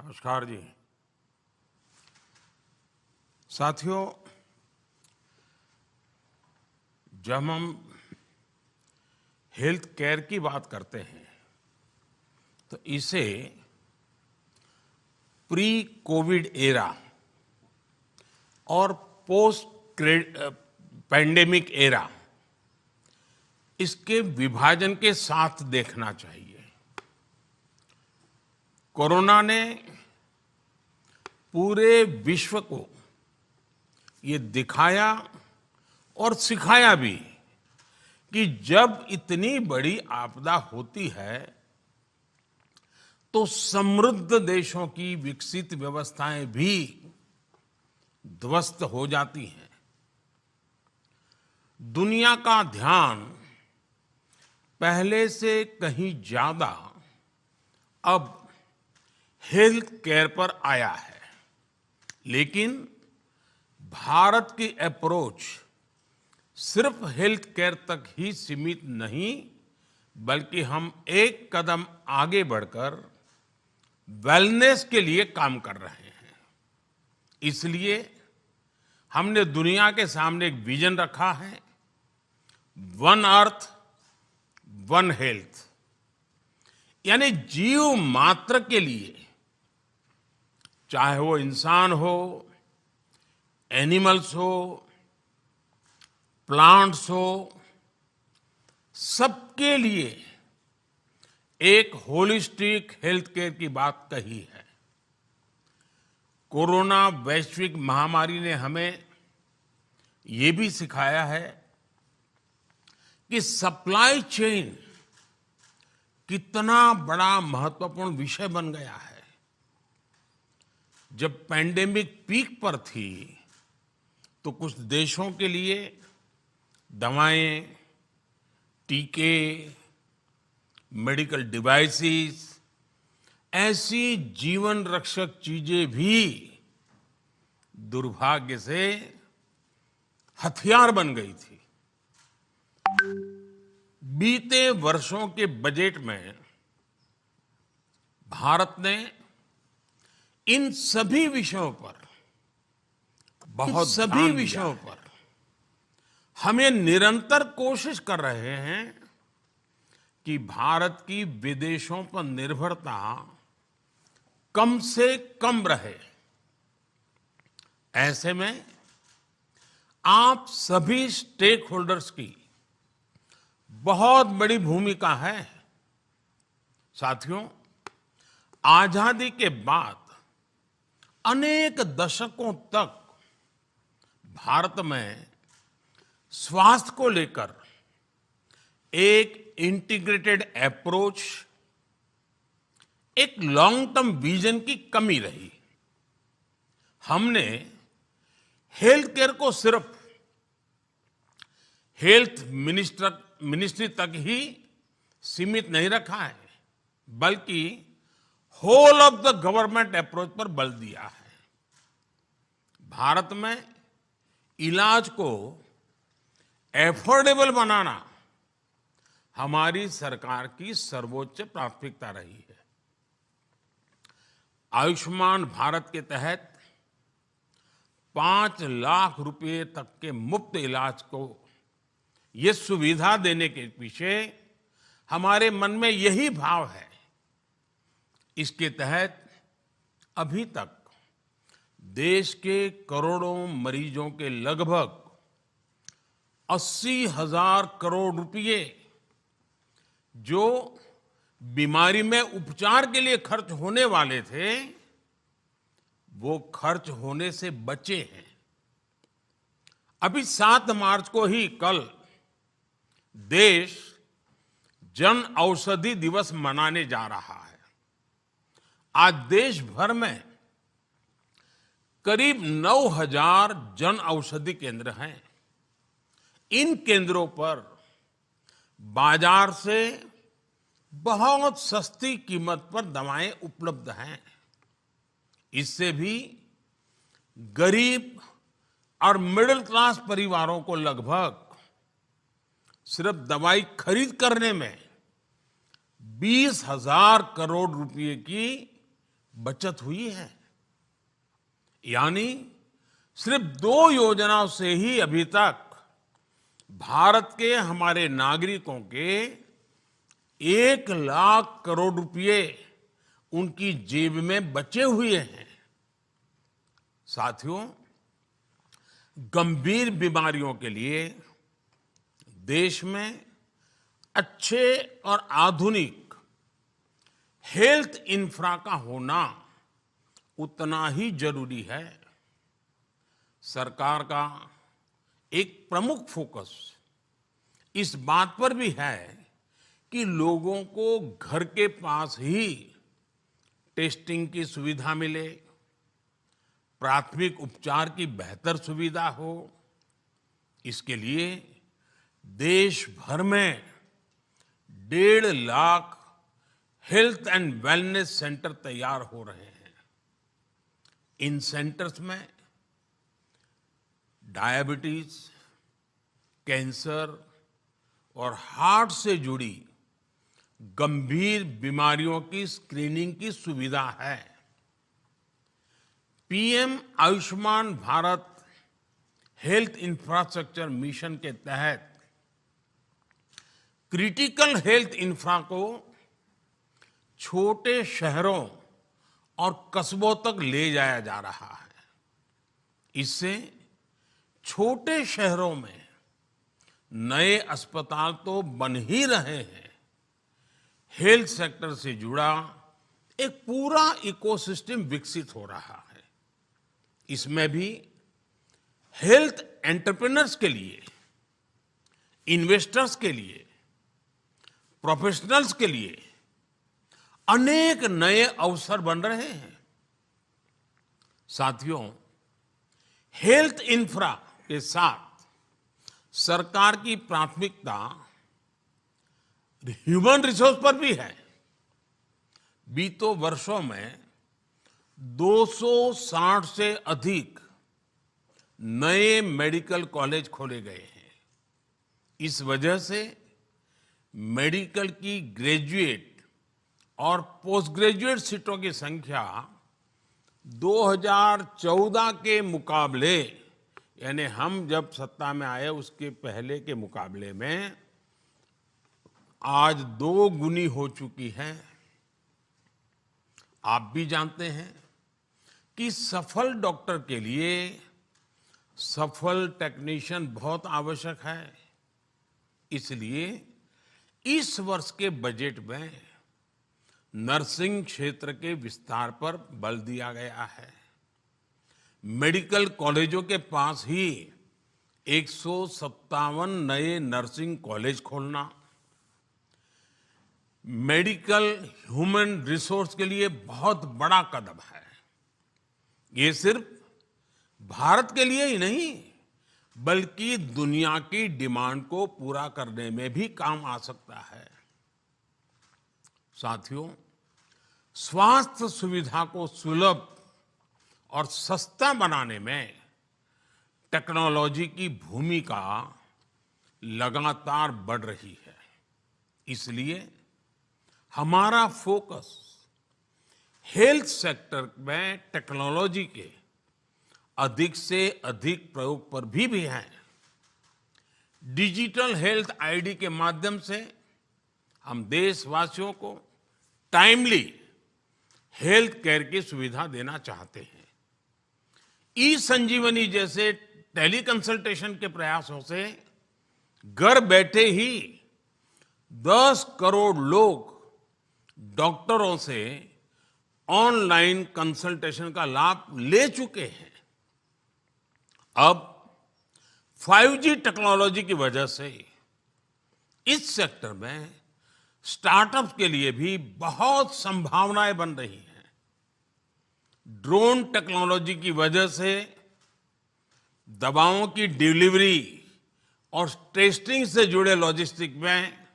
नमस्कार जी। साथियों, जब हम हेल्थ केयर की बात करते हैं तो इसे प्री कोविड एरा और पोस्ट पैंडेमिक एरा, इसके विभाजन के साथ देखना चाहिए। कोरोना ने पूरे विश्व को ये दिखाया और सिखाया भी कि जब इतनी बड़ी आपदा होती है तो समृद्ध देशों की विकसित व्यवस्थाएं भी ध्वस्त हो जाती हैं। दुनिया का ध्यान पहले से कहीं ज्यादा अब हेल्थ केयर पर आया है, लेकिन भारत की अप्रोच सिर्फ हेल्थ केयर तक ही सीमित नहीं, बल्कि हम एक कदम आगे बढ़कर वेलनेस के लिए काम कर रहे हैं। इसलिए हमने दुनिया के सामने एक विजन रखा है, वन अर्थ वन हेल्थ, यानी जीव मात्र के लिए, चाहे वो इंसान हो, एनिमल्स हो, प्लांट्स हो, सबके लिए एक होलिस्टिक हेल्थ केयर की बात कही है। कोरोना वैश्विक महामारी ने हमें ये भी सिखाया है कि सप्लाई चेन कितना बड़ा महत्वपूर्ण विषय बन गया है। जब पैंडेमिक पीक पर थी तो कुछ देशों के लिए दवाएं, टीके, मेडिकल डिवाइसेस, ऐसी जीवन रक्षक चीजें भी दुर्भाग्य से हथियार बन गई थी। बीते वर्षों के बजट में भारत ने इन सभी विषयों पर हमें निरंतर कोशिश कर रहे हैं कि भारत की विदेशों पर निर्भरता कम से कम रहे। ऐसे में आप सभी स्टेक होल्डर्स की बहुत बड़ी भूमिका है। साथियों, आजादी के बाद अनेक दशकों तक भारत में स्वास्थ्य को लेकर एक इंटीग्रेटेड अप्रोच, एक लॉन्ग टर्म विजन की कमी रही। हमने हेल्थ केयर को सिर्फ हेल्थ मिनिस्ट्री तक ही सीमित नहीं रखा है, बल्कि whole of the government approach पर बल दिया है। भारत में इलाज को एफोर्डेबल बनाना हमारी सरकार की सर्वोच्च प्राथमिकता रही है। आयुष्मान भारत के तहत 5 लाख रुपए तक के मुफ्त इलाज को ये सुविधा देने के पीछे हमारे मन में यही भाव है। इसके तहत अभी तक देश के करोड़ों मरीजों के लगभग 80,000 करोड़ रुपए जो बीमारी में उपचार के लिए खर्च होने वाले थे, वो खर्च होने से बचे हैं। अभी 7 मार्च को ही कल देश जन औषधि दिवस मनाने जा रहा है। आज देश भर में करीब 9,000 जन औषधि केंद्र हैं। इन केंद्रों पर बाजार से बहुत सस्ती कीमत पर दवाएं उपलब्ध हैं। इससे भी गरीब और मिडिल क्लास परिवारों को लगभग सिर्फ दवाई खरीद करने में 20,000 करोड़ रुपए की बचत हुई है। यानी सिर्फ 2 योजनाओं से ही अभी तक भारत के हमारे नागरिकों के 1 लाख करोड़ रुपए उनकी जेब में बचे हुए हैं। साथियों, गंभीर बीमारियों के लिए देश में अच्छे और आधुनिक हेल्थ इंफ्रा का होना उतना ही जरूरी है। सरकार का एक प्रमुख फोकस इस बात पर भी है कि लोगों को घर के पास ही टेस्टिंग की सुविधा मिले, प्राथमिक उपचार की बेहतर सुविधा हो। इसके लिए देश भर में 1.5 lakh health and wellness centre तैयार हो रहे हैं। इन सेंटर्स में डायबिटीज, कैंसर और हार्ट से जुड़ी गंभीर बीमारियों की स्क्रीनिंग की सुविधा है। PM Ayushman Bharat health infrastructure mission के तहत क्रिटिकल हेल्थ इंफ्रा को छोटे शहरों और कस्बों तक ले जाया जा रहा है। इससे छोटे शहरों में नए अस्पताल तो बन ही रहे हैं, हेल्थ सेक्टर से जुड़ा एक पूरा इकोसिस्टम विकसित हो रहा है। इसमें भी हेल्थ एंटरप्रेन्योर्स के लिए, इन्वेस्टर्स के लिए, प्रोफेशनल्स के लिए अनेक नए अवसर बन रहे हैं। साथियों, हेल्थ इंफ्रा के साथ सरकार की प्राथमिकता ह्यूमन रिसोर्स पर भी है। बीते वर्षों में 260 से अधिक नए मेडिकल कॉलेज खोले गए हैं। इस वजह से मेडिकल की ग्रेजुएट और पोस्ट ग्रेजुएट सीटों की संख्या 2014 के मुकाबले, यानी हम जब सत्ता में आए उसके पहले के मुकाबले में आज 2 गुनी हो चुकी है। आप भी जानते हैं कि सफल डॉक्टर के लिए सफल टेक्नीशियन बहुत आवश्यक है। इसलिए इस वर्ष के बजट में नर्सिंग क्षेत्र के विस्तार पर बल दिया गया है। मेडिकल कॉलेजों के पास ही 157 नए नर्सिंग कॉलेज खोलना, मेडिकल ह्यूमन रिसोर्स के लिए बहुत बड़ा कदम है। ये सिर्फ भारत के लिए ही नहीं, बल्कि दुनिया की डिमांड को पूरा करने में भी काम आ सकता है। साथियों, स्वास्थ्य सुविधा को सुलभ और सस्ता बनाने में टेक्नोलॉजी की भूमिका लगातार बढ़ रही है। इसलिए हमारा फोकस हेल्थ सेक्टर में टेक्नोलॉजी के अधिक से अधिक प्रयोग पर भी है। डिजिटल हेल्थ आईडी के माध्यम से हम देशवासियों को टाइमली हेल्थ केयर की सुविधा देना चाहते हैं। ई संजीवनी जैसे टेली कंसल्टेशन के प्रयासों से घर बैठे ही 10 करोड़ लोग डॉक्टरों से ऑनलाइन कंसल्टेशन का लाभ ले चुके हैं। अब 5G टेक्नोलॉजी की वजह से इस सेक्टर में स्टार्टअप्स के लिए भी बहुत संभावनाएं बन रही हैं। ड्रोन टेक्नोलॉजी की वजह से दवाओं की डिलीवरी और टेस्टिंग से जुड़े लॉजिस्टिक में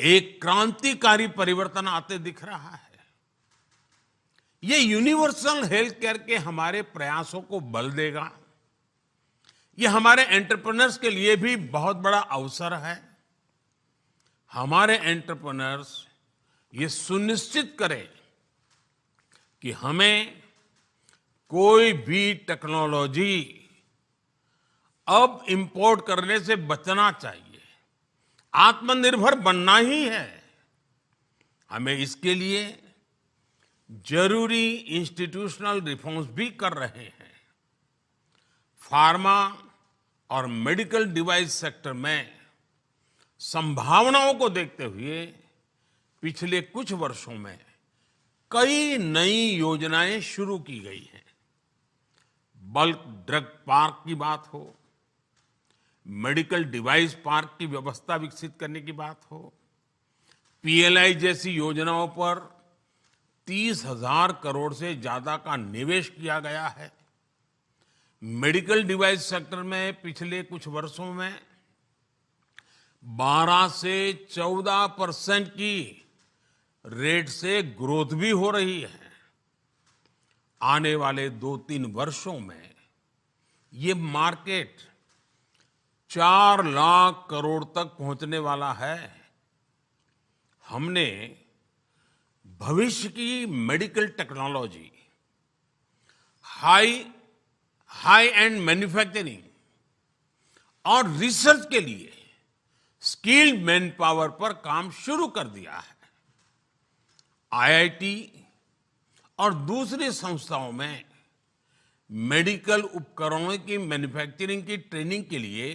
एक क्रांतिकारी परिवर्तन आते दिख रहा है। ये यूनिवर्सल हेल्थ केयर के हमारे प्रयासों को बल देगा। ये हमारे एंटरप्रेन्योर्स के लिए भी बहुत बड़ा अवसर है। हमारे एंटरप्रेन्योर्स ये सुनिश्चित करें कि हमें कोई भी टेक्नोलॉजी अब इंपोर्ट करने से बचना चाहिए। आत्मनिर्भर बनना ही है। हमें इसके लिए जरूरी इंस्टीट्यूशनल रिफॉर्म्स भी कर रहे हैं। फार्मा और मेडिकल डिवाइस सेक्टर में संभावनाओं को देखते हुए पिछले कुछ वर्षों में कई नई योजनाएं शुरू की गई हैं। बल्क ड्रग पार्क की बात हो, मेडिकल डिवाइस पार्क की व्यवस्था विकसित करने की बात हो, पीएलआई जैसी योजनाओं पर 30,000 करोड़ से ज्यादा का निवेश किया गया है। मेडिकल डिवाइस सेक्टर में पिछले कुछ वर्षों में 12 से 14% की रेट से ग्रोथ भी हो रही है। आने वाले 2-3 वर्षों में ये मार्केट 4 लाख करोड़ तक पहुंचने वाला है। हमने भविष्य की medical technology, high and manufacturing और रिसर्च के लिए स्किल्ड मैन पावर पर काम शुरू कर दिया है। आईआईटी और दूसरी संस्थाओं में मेडिकल उपकरणों की मैन्युफैक्चरिंग की ट्रेनिंग के लिए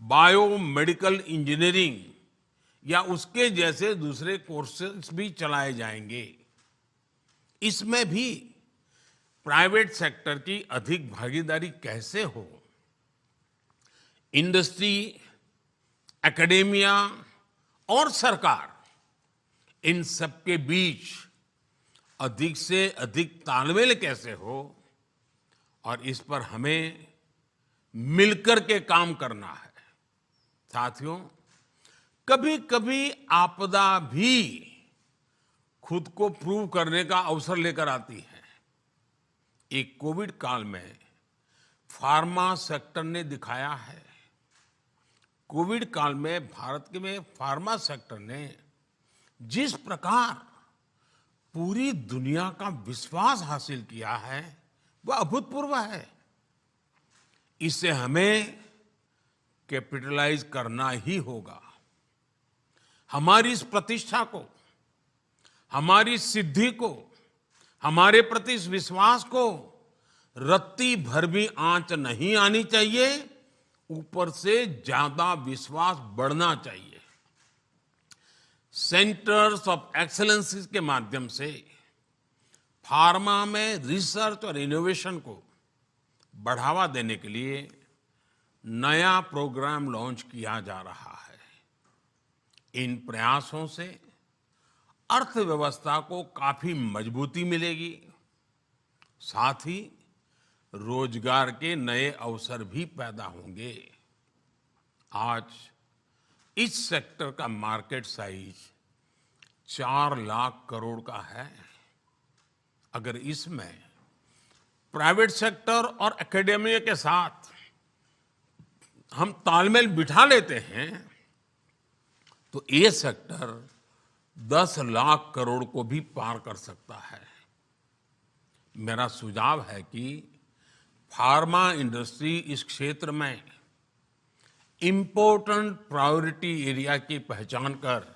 बायोमेडिकल इंजीनियरिंग या उसके जैसे दूसरे कोर्सेज भी चलाए जाएंगे। इसमें भी प्राइवेट सेक्टर की अधिक भागीदारी कैसे हो? इंडस्ट्री, एकेडेमिया और सरकार, इन सबके बीच अधिक से अधिक तालमेल कैसे हो, और इस पर हमें मिलकर के काम करना है। साथियों, कभी कभी आपदा भी खुद को प्रूव करने का अवसर लेकर आती है। एक कोविड काल में फार्मा सेक्टर ने दिखाया है। कोविड काल में भारत के में फार्मा सेक्टर ने जिस प्रकार पूरी दुनिया का विश्वास हासिल किया है, वह अभूतपूर्व है। इसे हमें कैपिटलाइज करना ही होगा। हमारी इस प्रतिष्ठा को, हमारी सिद्धि को, हमारे प्रति इस विश्वास को रत्ती भर भी आंच नहीं आनी चाहिए, ऊपर से ज्यादा विश्वास बढ़ना चाहिए। सेंटर्स ऑफ एक्सीलेंस के माध्यम से फार्मा में रिसर्च और इनोवेशन को बढ़ावा देने के लिए नया प्रोग्राम लॉन्च किया जा रहा है। इन प्रयासों से अर्थव्यवस्था को काफी मजबूती मिलेगी, साथ ही रोजगार के नए अवसर भी पैदा होंगे। आज इस सेक्टर का मार्केट साइज 4 लाख करोड़ का है। अगर इसमें प्राइवेट सेक्टर और एकेडेमिया के साथ हम तालमेल बिठा लेते हैं तो ये सेक्टर 10 लाख करोड़ को भी पार कर सकता है। मेरा सुझाव है कि फार्मा इंडस्ट्री इस क्षेत्र में इंपॉर्टेंट प्रायोरिटी एरिया की पहचान कर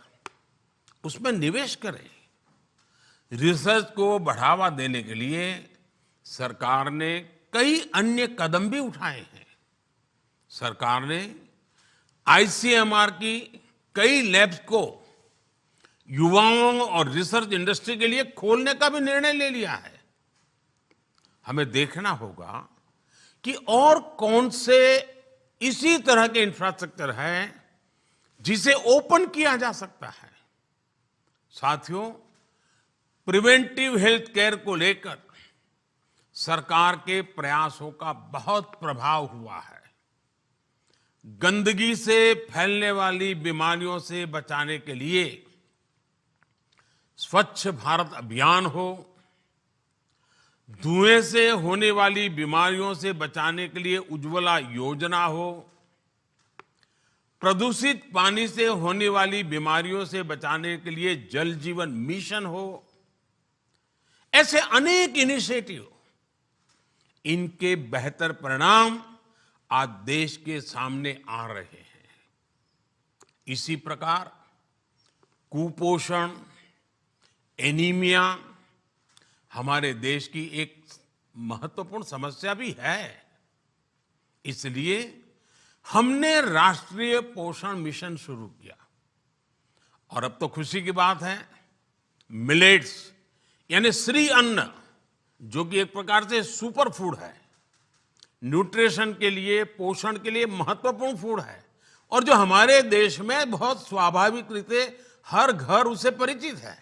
उसमें निवेश करें। रिसर्च को बढ़ावा देने के लिए सरकार ने कई अन्य कदम भी उठाए हैं। सरकार ने आईसीएमआर की कई लैब्स को युवाओं और रिसर्च इंडस्ट्री के लिए खोलने का भी निर्णय ले लिया है। हमें देखना होगा कि और कौन से इसी तरह के इंफ्रास्ट्रक्चर है जिसे ओपन किया जा सकता है। साथियों, प्रिवेंटिव हेल्थ केयर को लेकर सरकार के प्रयासों का बहुत प्रभाव हुआ है। गंदगी से फैलने वाली बीमारियों से बचाने के लिए स्वच्छ भारत अभियान हो, धुएं से होने वाली बीमारियों से बचाने के लिए उज्ज्वला योजना हो, प्रदूषित पानी से होने वाली बीमारियों से बचाने के लिए जल जीवन मिशन हो, ऐसे अनेक इनिशिएटिव, इनके बेहतर परिणाम आज देश के सामने आ रहे हैं। इसी प्रकार कुपोषण, एनीमिया हमारे देश की एक महत्वपूर्ण समस्या भी है। इसलिए हमने राष्ट्रीय पोषण मिशन शुरू किया और अब तो खुशी की बात है, मिलेट्स यानी श्री अन्न, जो कि एक प्रकार से सुपर फूड है, न्यूट्रिशन के लिए, पोषण के लिए महत्वपूर्ण फूड है और जो हमारे देश में बहुत स्वाभाविक रीते हर घर उसे परिचित है।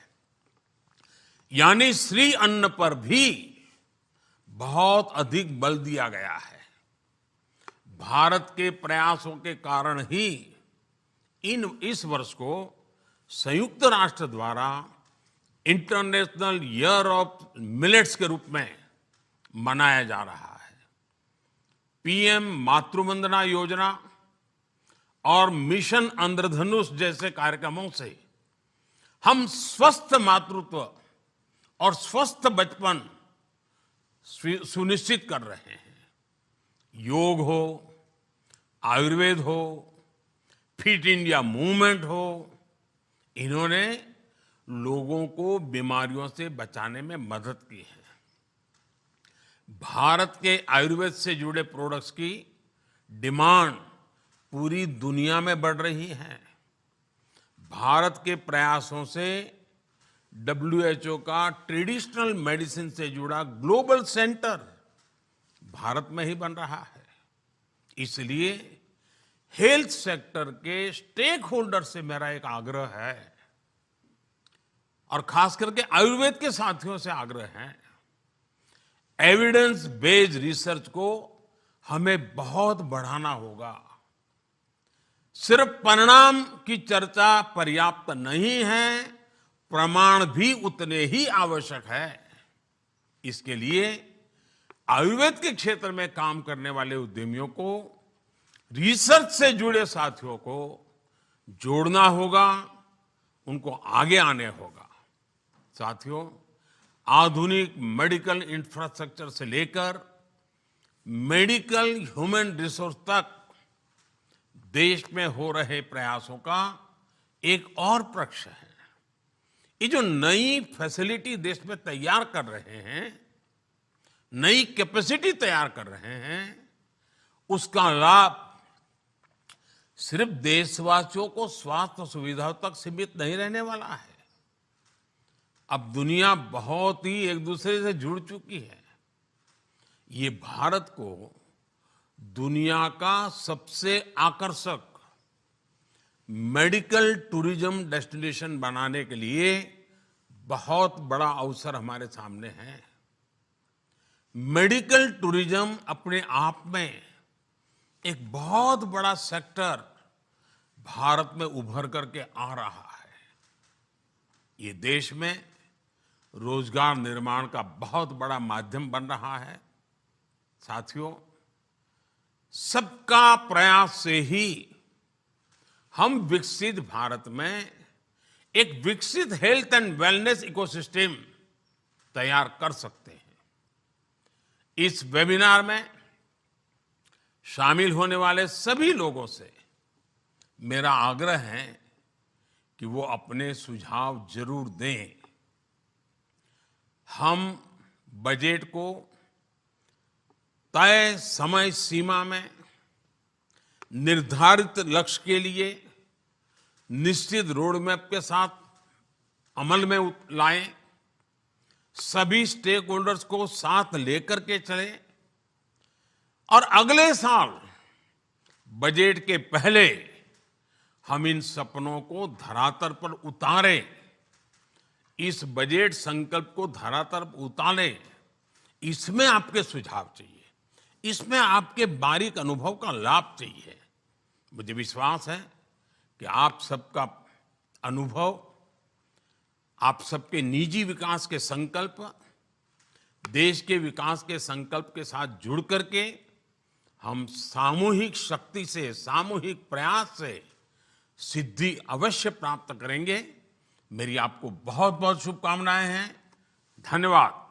यानी श्री अन्न पर भी बहुत अधिक बल दिया गया है। भारत के प्रयासों के कारण ही इस वर्ष को संयुक्त राष्ट्र द्वारा इंटरनेशनल ईयर ऑफ मिलेट्स के रूप में मनाया जा रहा है। पीएम मातृवंदना योजना और मिशन इंद्रधनुष जैसे कार्यक्रमों से हम स्वस्थ मातृत्व और स्वस्थ बचपन सुनिश्चित कर रहे हैं। योग हो, आयुर्वेद हो, फिट इंडिया मूवमेंट हो, इन्होंने लोगों को बीमारियों से बचाने में मदद की है। भारत के आयुर्वेद से जुड़े प्रोडक्ट्स की डिमांड पूरी दुनिया में बढ़ रही है। भारत के प्रयासों से WHO का ट्रेडिशनल मेडिसिन से जुड़ा ग्लोबल सेंटर भारत में ही बन रहा है। इसलिए हेल्थ सेक्टर के स्टेक होल्डर से मेरा एक आग्रह है और खास करके आयुर्वेद के साथियों से आग्रह है, एविडेंस बेस्ड रिसर्च को हमें बहुत बढ़ाना होगा। सिर्फ परिणाम की चर्चा पर्याप्त नहीं है, प्रमाण भी उतने ही आवश्यक है। इसके लिए आयुर्वेद के क्षेत्र में काम करने वाले उद्यमियों को, रिसर्च से जुड़े साथियों को जोड़ना होगा, उनको आगे आने होगा। साथियों, आधुनिक मेडिकल इंफ्रास्ट्रक्चर से लेकर मेडिकल ह्यूमन रिसोर्स तक देश में हो रहे प्रयासों का एक और पक्ष है। ये जो नई फैसिलिटी देश में तैयार कर रहे हैं, नई कैपेसिटी तैयार कर रहे हैं, उसका लाभ सिर्फ देशवासियों को स्वास्थ्य सुविधाओं तक सीमित नहीं रहने वाला है। अब दुनिया बहुत ही एक दूसरे से जुड़ चुकी है। ये भारत को दुनिया का सबसे आकर्षक मेडिकल टूरिज्म डेस्टिनेशन बनाने के लिए बहुत बड़ा अवसर हमारे सामने है। मेडिकल टूरिज्म अपने आप में एक बहुत बड़ा सेक्टर भारत में उभर करके आ रहा है। ये देश में रोजगार निर्माण का बहुत बड़ा माध्यम बन रहा है। साथियों, सबका प्रयास से ही हम विकसित भारत में एक विकसित हेल्थ एंड वेलनेस इकोसिस्टम तैयार कर सकते हैं। इस वेबिनार में शामिल होने वाले सभी लोगों से मेरा आग्रह है कि वो अपने सुझाव जरूर दें। हम बजट को तय समय सीमा में निर्धारित लक्ष्य के लिए निश्चित रोड मैप के साथ अमल में लाएं, सभी स्टेक होल्डर्स को साथ लेकर के चलें और अगले साल बजट के पहले हम इन सपनों को धरातल पर उतारें। इस बजट संकल्प को धरातल पर उतारें, इसमें आपके सुझाव चाहिए, इसमें आपके बारीक अनुभव का लाभ चाहिए। मुझे विश्वास है कि आप सबका अनुभव, आप सबके निजी विकास के संकल्प, देश के विकास के संकल्प के साथ जुड़ करके हम सामूहिक शक्ति से, सामूहिक प्रयास से सिद्धि अवश्य प्राप्त करेंगे। मेरी आपको बहुत बहुत शुभकामनाएं हैं। धन्यवाद।